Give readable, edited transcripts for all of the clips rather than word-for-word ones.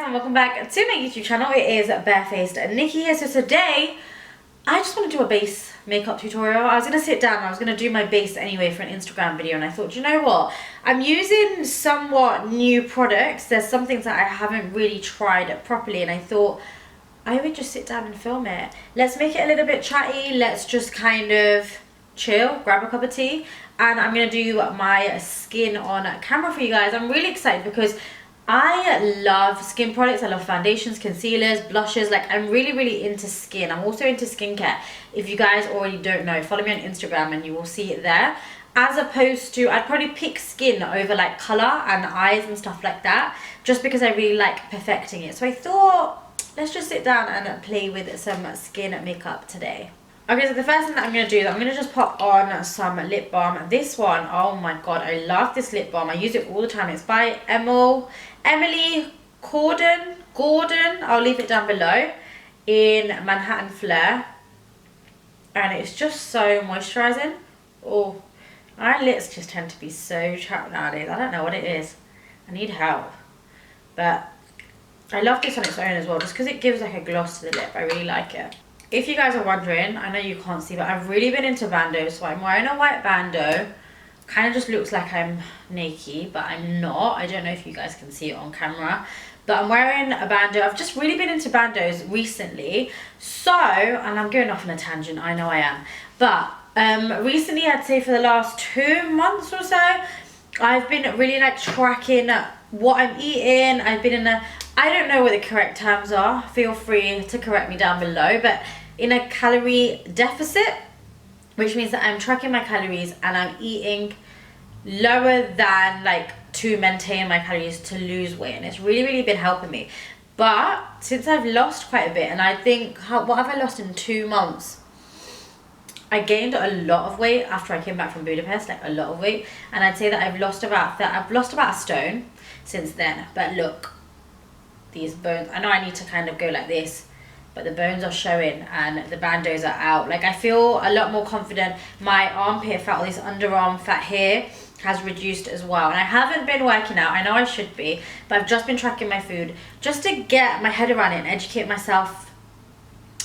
and welcome back to my YouTube channel. It is Barefaced Nikki here. So today I just want to do a base makeup tutorial. I was going to sit down and I was going to do my base anyway for an Instagram video, and I thought, you know what, I'm using somewhat new products. There's some things that I haven't really tried properly, and I thought I would just sit down and film it. Let's make it a little bit chatty. Let's just kind of chill, grab a cup of tea, and I'm going to do my skin on camera for you guys. I'm really excited because I love skin products. I love foundations, concealers, blushes. Like, I'm really into skin. I'm also into skincare. If you guys already don't know, follow me on Instagram and you will see it there. As opposed to, I'd probably pick skin over like colour and eyes and stuff like that, just because I really like perfecting it. So I thought, let's just sit down and play with some skin makeup today. Okay, so the first thing that I'm going to do is I'm going to just pop on some lip balm. This one, oh my god, I love this lip balm. I use it all the time. It's by Emily Gordon. I'll leave it down below, in Manhattan Flare. And it's just so moisturising. Oh, my lips just tend to be so chapped nowadays. I don't know what it is. I need help. But I love this on its own as well, just because it gives like a gloss to the lip. I really like it. If you guys are wondering, I know you can't see, but I've really been into bandos. So I'm wearing a white bandeau. Kind of just looks like I'm naked, but I'm not. I don't know if you guys can see it on camera, but I'm wearing a bandeau. I've just really been into bandos recently. So, and I'm going off on a tangent, I know I am. But recently, I'd say for the last 2 months or so, I've been really like tracking what I'm eating. I've been in a, I don't know what the correct terms are. Feel free to correct me down below, but in a calorie deficit, which means that I'm tracking my calories and I'm eating lower than like to maintain my calories to lose weight, and it's really been helping me. But since I've lost quite a bit, and I think, what have I lost in 2 months? I gained a lot of weight after I came back from Budapest, like a lot of weight, and I'd say that I've lost about a stone since then. But look, these bones, I know I need to kind of go like this, but the bones are showing and the bandos are out. Like, I feel a lot more confident. My armpit fat, or this underarm fat here, has reduced as well. And I haven't been working out. I know I should be, but I've just been tracking my food just to get my head around it and educate myself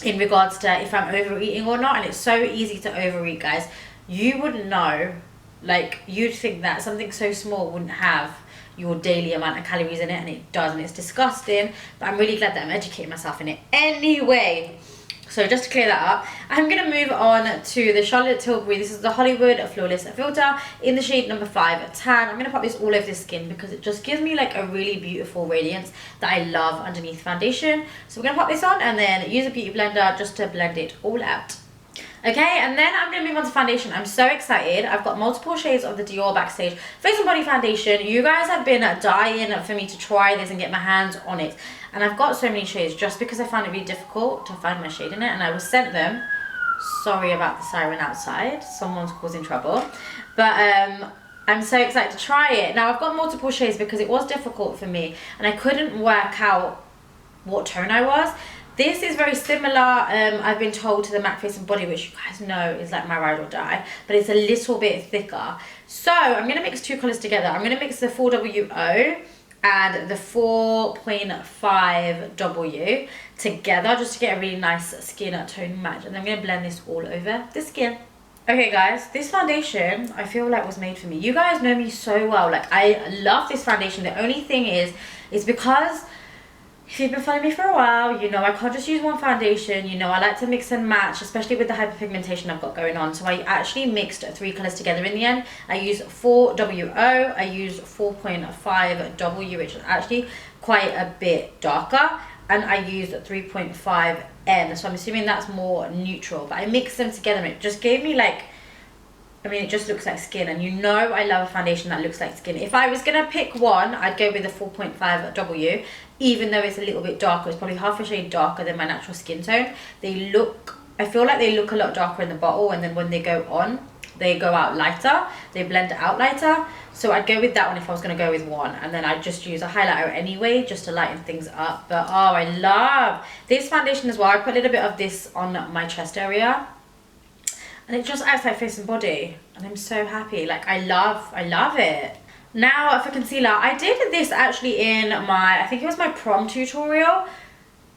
in regards to if I'm overeating or not. And it's so easy to overeat, guys. You wouldn't know. Like, you'd think that something so small wouldn't have your daily amount of calories in it, and it does, and it's disgusting. But I'm really glad that I'm educating myself in it anyway. So just to clear that up, I'm going to move on to the Charlotte Tilbury. This is the Hollywood Flawless Filter in the shade number 5 Tan. I'm going to pop this all over the skin because it just gives me like a really beautiful radiance that I love underneath foundation. So we're going to pop this on and then use a beauty blender just to blend it all out. Okay, and then I'm going to move on to foundation. I'm so excited. I've got multiple shades of the Dior Backstage Face and Body Foundation. You guys have been dying for me to try this and get my hands on it. And I've got so many shades just because I found it really difficult to find my shade in it. And I was sent them. Sorry about the siren outside. Someone's causing trouble. But I'm so excited to try it. Now, I've got multiple shades because it was difficult for me. And I couldn't work out what tone I was. This is very similar, I've been told, to the MAC Face and Body, which you guys know is like my ride or die, but it's a little bit thicker. So I'm going to mix 2 colours together. I'm going to mix the 4WO and the 4.5W together just to get a really nice skin tone match. And then I'm going to blend this all over the skin. Okay guys, this foundation I feel like was made for me. You guys know me so well. Like, I love this foundation. The only thing is because if you've been following me for a while, you know I can't just use one foundation. You know I like to mix and match, especially with the hyperpigmentation I've got going on. So I actually mixed 3 colours together in the end. I used 4WO, I used 4.5W, which is actually quite a bit darker, and I used 3.5N. So I'm assuming that's more neutral. But I mixed them together and it just gave me like, I mean, it just looks like skin, and you know I love a foundation that looks like skin. If I was going to pick one, I'd go with the 4.5W, even though it's a little bit darker. It's probably half a shade darker than my natural skin tone. They look, I feel like they look a lot darker in the bottle, and then when they go on, they go out lighter. They blend out lighter. So I'd go with that one if I was going to go with one, and then I'd just use a highlighter anyway, just to lighten things up. But oh, I love this foundation as well. I put a little bit of this on my chest area, and it just acts like Face and Body, and I'm so happy. Like, I love it. Now for concealer, I did this actually in I think it was my prom tutorial,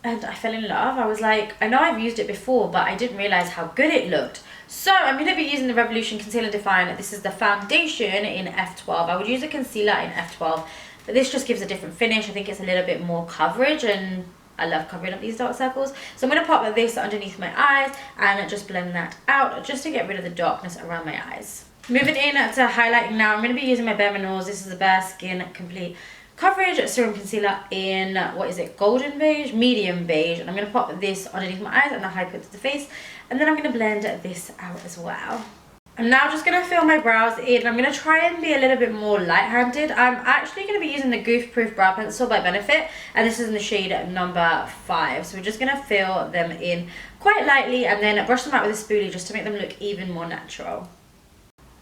and I fell in love. I was like, I know I've used it before, but I didn't realize how good it looked. So I'm going to be using the Revolution Conceal and Define. This is the foundation in F12. I would use a concealer in F12, but this just gives a different finish. I think it's a little bit more coverage, and I love covering up these dark circles. So I'm going to pop this underneath my eyes and just blend that out just to get rid of the darkness around my eyes. Moving in to highlighting now, I'm going to be using my Bare Minerals. This is the Bare Skin Complete Coverage Serum Concealer in, what is it, golden beige, medium beige. And I'm going to pop this underneath my eyes and the high point of the face. And then I'm going to blend this out as well. I'm now just going to fill my brows in. I'm going to try and be a little bit more light-handed. I'm actually going to be using the Goof Proof Brow Pencil by Benefit. And this is in the shade number 5. So we're just going to fill them in quite lightly and then brush them out with a spoolie just to make them look even more natural.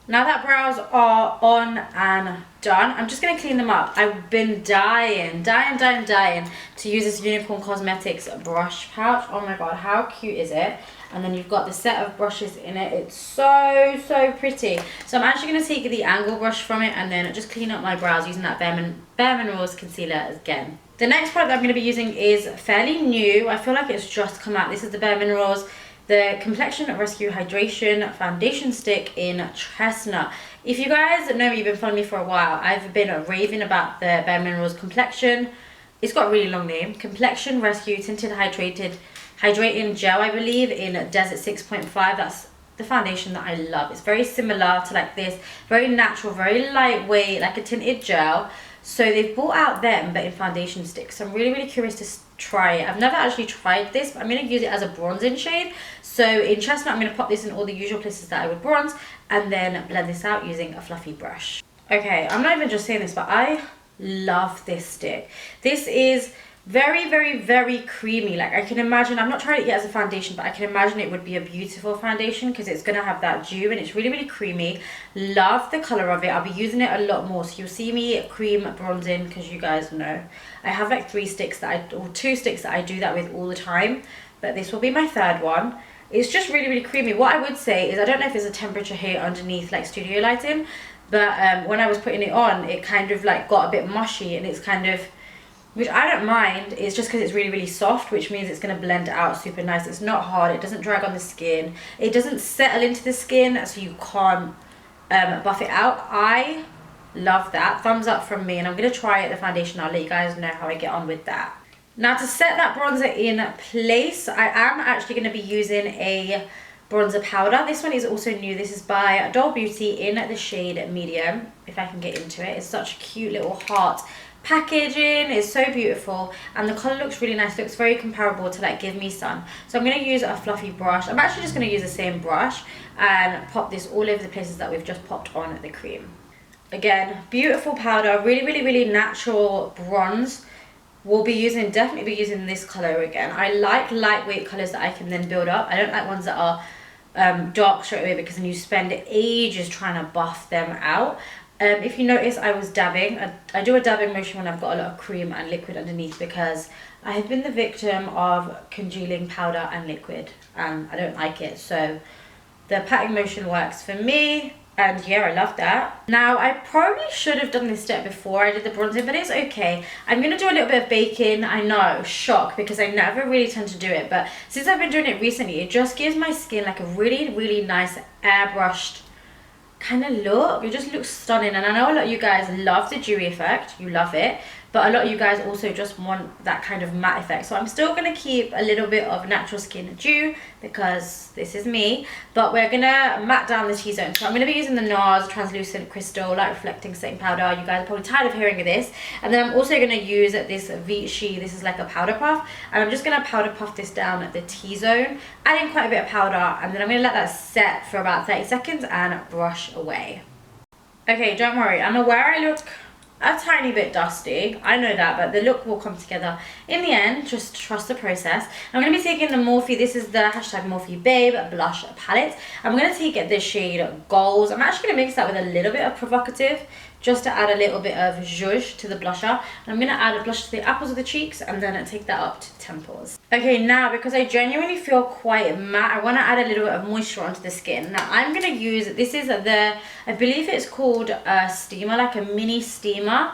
Now that brows are on and done, I'm just going to clean them up. I've been dying to use this Unicorn Cosmetics brush pouch. Oh my god, how cute is it? And then you've got the set of brushes in it. It's so pretty. So I'm actually going to take the angle brush from it and then just clean up my brows using that Bare Minerals concealer again. The next product that I'm going to be using is fairly new. I feel like it's just come out. This is the Bare Minerals the Complexion Rescue Hydration Foundation Stick in Chestnut. If you guys know me, you've been following me for a while, I've been raving about the Bare Minerals Complexion. It's got a really long name. Complexion Rescue Tinted Hydrating Gel, I believe, in Desert 6.5. That's the foundation that I love. It's very similar to like this. Very natural, very lightweight, like a tinted gel. So they've brought out them, but in foundation sticks. So I'm really curious to try it. I've never actually tried this, but I'm going to use it as a bronzing shade. So in Chestnut, I'm going to pop this in all the usual places that I would bronze and then blend this out using a fluffy brush. Okay, I'm not even just saying this, but I love this stick. This is very creamy. Like I can imagine, I've not tried it yet as a foundation, but I can imagine it would be a beautiful foundation because it's going to have that dew and it's really creamy. Love the color of it. I'll be using it a lot more, so you'll see me cream bronzing because you guys know I have like 2 sticks that I do that with all the time, but this will be my 3rd one. It's just really creamy. What I would say is, I don't know if there's a temperature here underneath like studio lighting, but when I was putting it on, it kind of like got a bit mushy, and it's kind of, which I don't mind. It's just because it's really soft, which means it's going to blend out super nice. It's not hard, it doesn't drag on the skin, it doesn't settle into the skin so you can't buff it out. I love that. Thumbs up from me, and I'm going to try it the foundation. I'll let you guys know how I get on with that. Now to set that bronzer in place, I am actually going to be using a bronzer powder. This one is also new. This is by Doll Beauty in the shade medium, if I can get into it. It's such a cute little heart packaging. It's so beautiful, and the color looks really nice. It looks very comparable to like Give Me Sun. So I'm going to use a fluffy brush. I'm actually just going to use the same brush and pop this all over the places that we've just popped on the cream. Again, beautiful powder, really natural bronze. We'll be using, definitely be using this color again. I like lightweight colors that I can then build up. I don't like ones that are dark straight away, because then you spend ages trying to buff them out. If you notice, I was dabbing. I do a dabbing motion when I've got a lot of cream and liquid underneath, because I have been the victim of congealing powder and liquid, and I don't like it. So the patting motion works for me, and yeah, I love that. Now, I probably should have done this step before I did the bronzing, but it's okay. I'm going to do a little bit of baking. I know, shock, because I never really tend to do it, but since I've been doing it recently, it just gives my skin like a really nice airbrushed kind of look. It just looks stunning, and I know a lot of you guys love the dewy effect. You love it, but a lot of you guys also just want that kind of matte effect. So I'm still going to keep a little bit of natural skin dew, because this is me, but we're going to matte down the T-zone. So I'm going to be using the NARS Translucent Crystal Light Reflecting Setting Powder. You guys are probably tired of hearing of this. And then I'm also going to use this Vichy. This is like a powder puff, and I'm just going to powder puff this down at the T-zone, adding quite a bit of powder, and then I'm going to let that set for about 30 seconds and brush away. Okay, don't worry, I'm aware I look a tiny bit dusty, I know that, but the look will come together in the end. Just trust the process. I'm going to be taking the Morphe, this is the hashtag Morphe Babe blush palette. I'm going to take the shade Goals. I'm actually going to mix that with a little bit of Provocative, just to add a little bit of zhuzh to the blusher. And I'm going to add a blush to the apples of the cheeks and then take that up to the temples. Okay, now because I genuinely feel quite matte, I want to add a little bit of moisture onto the skin. Now I'm going to use, this is the, I believe it's called a steamer, like a mini steamer.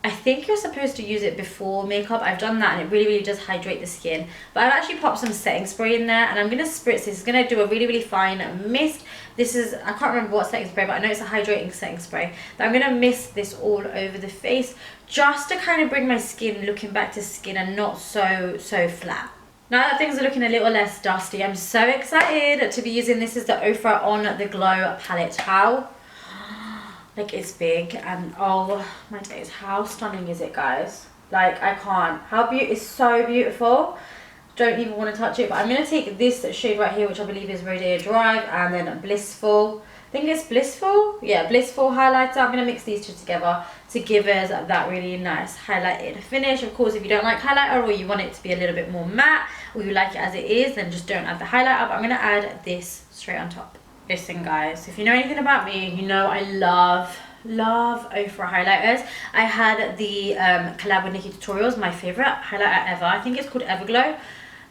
I think you're supposed to use it before makeup. I've done that and it really does hydrate the skin. But I've actually popped some setting spray in there and I'm going to spritz this. It's going to do a really fine mist. This is, I can't remember what setting spray, but I know it's a hydrating setting spray. But I'm going to mist this all over the face just to kind of bring my skin looking back to skin and not so flat. Now that things are looking a little less dusty, I'm so excited to be using this. Is the Ofra On The Glow palette towel. Like, it's big and oh my days, how stunning is it, guys? Like, I can't. It's so beautiful. Don't even want to touch it. But I'm going to take this shade right here, which I believe is Radiant Drive, and then Blissful. I think it's Blissful. Yeah, Blissful highlighter. I'm going to mix these two together to give us that really nice highlighted finish. Of course, if you don't like highlighter or you want it to be a little bit more matte or you like it as it is, then just don't add the highlighter. But I'm going to add this straight on top. Listen, guys, if you know anything about me, you know I love Ofra highlighters. I had the collab with Nikki Tutorials, my favorite highlighter ever. I think it's called Everglow.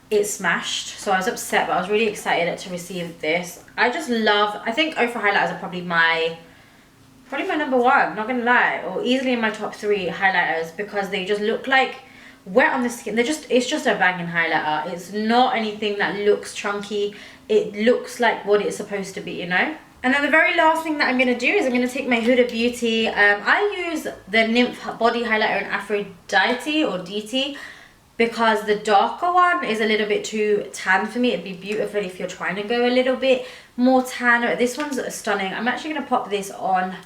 It smashed, so I was upset, but I was really excited to receive this. I think Ofra highlighters are probably my number one, not gonna lie, or easily in my top 3 highlighters, because they just look like wet on the skin. It's just a banging highlighter. It's not anything that looks chunky. It looks like what it's supposed to be, you know. And then the very last thing that I'm going to do is I'm going to take my Huda Beauty. I use the n.y.m.p.h body highlighter in Aphrodite or DT because the darker one is a little bit too tan for me. It'd be beautiful if you're trying to go a little bit more tan. This one's stunning. I'm actually going to pop this on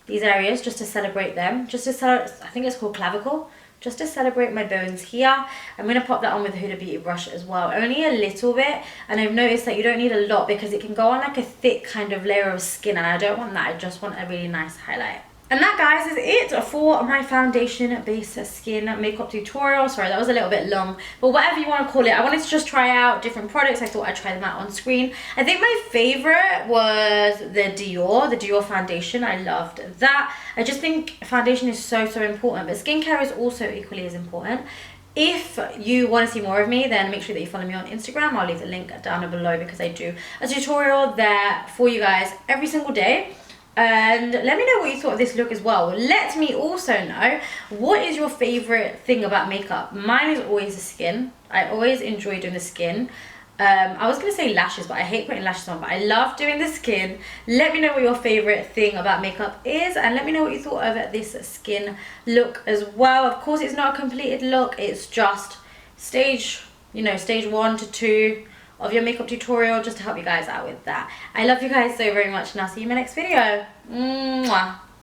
these areas just to celebrate them. I think it's called clavicle. Just to celebrate my bones here. I'm going to pop that on with the Huda Beauty brush as well. Only a little bit. And I've noticed that you don't need a lot because it can go on like a thick kind of layer of skin. And I don't want that. I just want a really nice highlight. And that, guys, is it for my foundation base skin makeup tutorial. Sorry, that was a little bit long, but whatever you want to call it. I wanted to just try out different products. I thought I'd try them out on screen. I think my favorite was the Dior foundation. I loved that. I just think foundation is so important, but skincare is also equally as important. If you want to see more of me, then make sure that you follow me on Instagram. I'll leave the link down below because I do a tutorial there for you guys every single day. And let me know what you thought of this look as well. Let me also know, what is your favorite thing about makeup? Mine is always the skin. I always enjoy doing the skin. I was gonna say lashes, but I hate putting lashes on, but I love doing the skin. Let me know what your favorite thing about makeup is, and let me know what you thought of this skin look as well. Of course, it's not a completed look. It's just stage 1 to 2 of your makeup tutorial, just to help you guys out with that. I love you guys so very much, and I'll see you in my next video. Mwah.